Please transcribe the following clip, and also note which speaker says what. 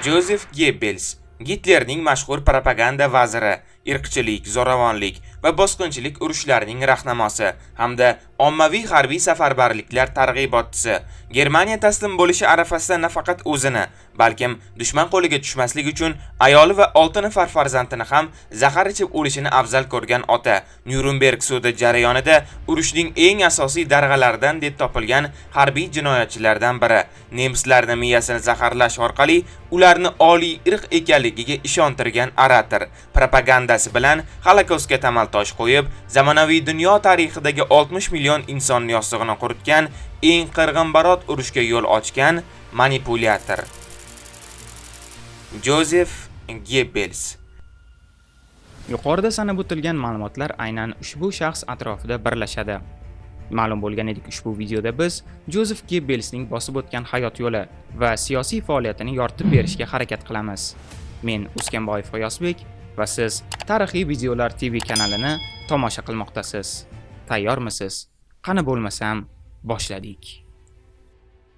Speaker 1: Jozef Gebbels, Gitlerning mashhur propaganda vaziri, irqchilik, zo'ravonlik va bosqinchilik urushlarining rahnamosi hamda ommaviy harbiy safarbarliklar targ'ibotchisi, Germaniya taslim bo'lishi arafasida nafaqat o'zini, balkim dushman qo'liga tushmaslik uchun ayoli va 6 nafar farzandini ham zahar ichib o'lishini afzal ko'rgan ota, Nyurnberg sudi jarayonida urushning eng asosiy darg'alaridan deb topilgan harbiy jinoyatchilardan biri, nemislarning miyasini zaharlash orqali ularni oliy irq ekanligiga ishontirgan orator, propagandasi bilan Holokaustga tamal tosh qo'yib, zamonaviy dunyo tarixidagi 60 million inson yostig'ini quritgan, eng qirg'inbarot urushga yo'l ochgan manipulyator. Jozef Gebbels.
Speaker 2: Yuqorida sanab o'tilgan ma'lumotlar aynan ushbu shaxs atrofida birlashadi. Ma'lum bo'lganidek, ushbu videoda biz Jozef Gebbelsning bosib o'tgan hayot yo'li va siyosiy faoliyatini yoritib berishga harakat qilamiz. Men Uskanboyev G'iyosbek va siz Tarixiy videolar TV kanalini tomosha qilmoqdasiz. Tayyormisiz? Qani bo'lmasam, boshladik.